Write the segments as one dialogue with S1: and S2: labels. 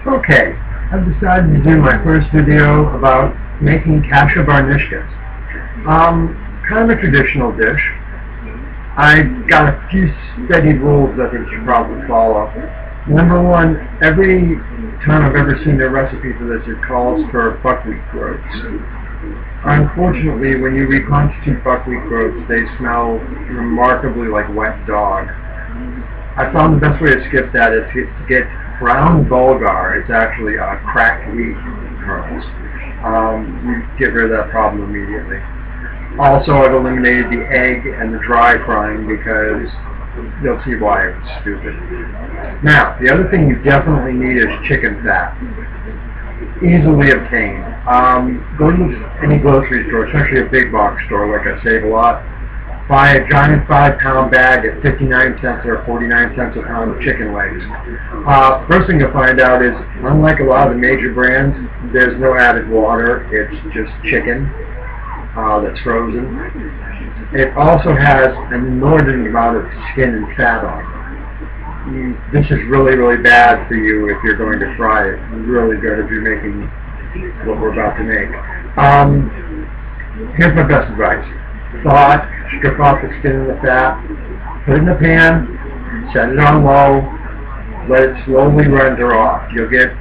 S1: Okay, I've decided to do my first video about making Kasha Varnishkes. Kind of a traditional dish. I've got a few steady rules that you should probably follow. Number one, every time I've ever seen a recipe for this, it calls for buckwheat groats. Unfortunately, when you reconstitute buckwheat groats, they smell remarkably like wet dog. I found the best way to skip that is to get brown bulgur. It's actually cracked wheat kernels. You get rid of that problem immediately. Also, I've eliminated the egg and the dry frying because you'll see why it's stupid. Now, the other thing you definitely need is chicken fat. Easily obtained. Go to any grocery store, especially a big box store like I Save a Lot. Buy a giant 5-pound bag at 59 cents or 49 cents a pound of chicken legs. First thing you'll find out is, unlike a lot of the major brands, there's no added water. It's just chicken that's frozen. It also has an inordinate amount of skin and fat on it. This is really, really bad for you if you're going to fry it. Really good if you're making what we're about to make. Here's my best advice. Thaw it, strip off the skin and the fat, put it in the pan, set it on low, let it slowly render off. You'll get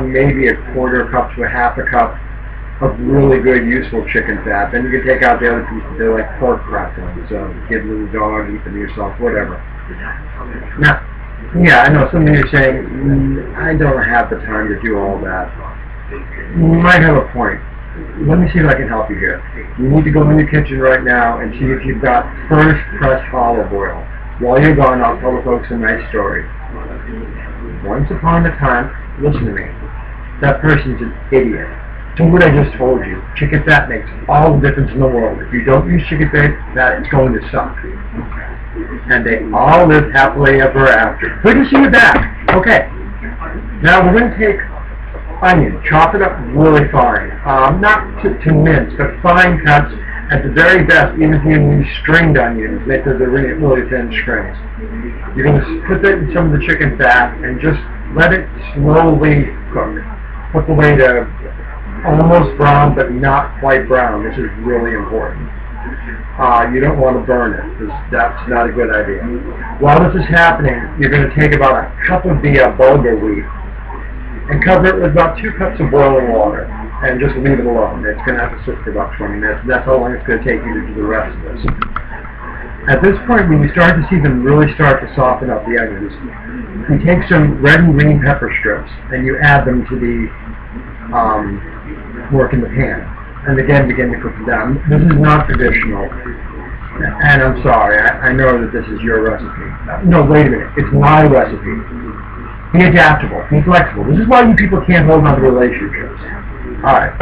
S1: maybe a quarter cup to a half a cup of really good, useful chicken fat. Then you can take out the other pieces. They're like pork cracklings. So give them to the dog, eat them yourself, whatever. Now, yeah, I know some of you are saying, I don't have the time to do all that. You might have a point. Let me see if I can help you here. You need to go in the kitchen right now and see if you've got first pressed olive oil. While you're gone, I'll tell the folks a nice story. Once upon a time, listen to me, that person's an idiot. Do what I just told you. Chicken fat makes all the difference in the world. If you don't use chicken fat, it's going to suck. And they all live happily ever after. Good to see you back. Okay. Now we're going to take onion, chop it up really fine. Not to mince, but fine cuts. At the very best, even if you use stringed onions, make those really, really thin strings. You're going to put that in some of the chicken fat and just let it slowly cook. Cook away to almost brown, but not quite brown. This is really important. You don't want to burn it, because that's not a good idea. While this is happening, you're going to take about a cup of the bulgur wheat and cover it with about 2 cups of boiling water and just leave it alone. It's going to have to sit for about 20 minutes. That's how long it's going to take you to do the rest of this. At this point, when you start to see them really start to soften up the onions, you take some red and green pepper strips and you add them to the work in the pan. And again, begin to cook them down. This is not traditional. And I'm sorry, I know that this is your recipe. No, wait a minute. It's my recipe. Be adaptable. Be flexible. This is why you people can't hold on to relationships. Alright.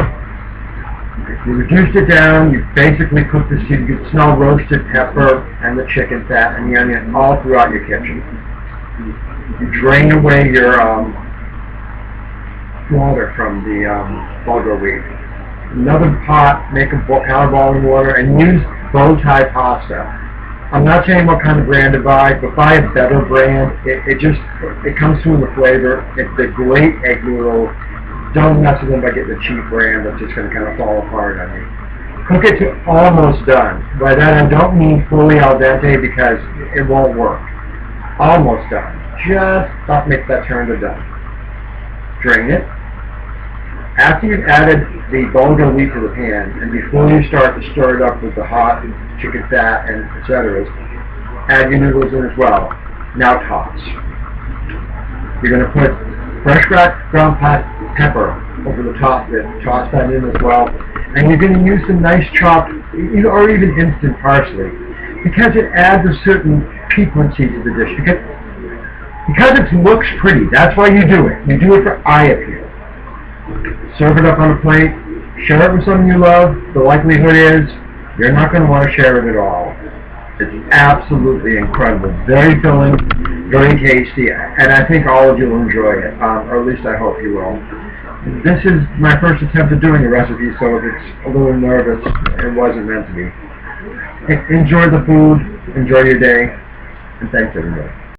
S1: You reduced it down. You basically cooked the seed. You can smell roasted pepper and the chicken fat and the onion all throughout your kitchen. You drain away your water from the bulgur wheat. Another pot, make a pound of boiling water, and use bow tie pasta. I'm not saying what kind of brand to buy, but buy a better brand. It comes through in the flavor. It's a great egg noodle. Don't mess with them by getting the cheap brand that's just going to kind of fall apart on you. Cook it to almost done. By that I don't mean fully al dente because it won't work. Almost done. Just about make that turn to done. Drain it. After you've added the bulgur wheat to the pan, and before you start to stir it up with the hot chicken fat and etc., add your noodles in as well. Now toss. You're going to put fresh ground pepper over the top of it. Toss that in as well. And you're going to use some nice chopped, or even instant parsley, because it adds a certain piquancy to the dish. Because it looks pretty. That's why you do it. You do it for eye appeal. Serve it up on a plate, share it with someone you love. The likelihood is you're not going to want to share it at all. It's absolutely incredible. Very filling, very tasty, and I think all of you will enjoy it, or at least I hope you will. This is my first attempt at doing a recipe, so if it's a little nervous, it wasn't meant to be. Enjoy the food, enjoy your day, and thanks everybody.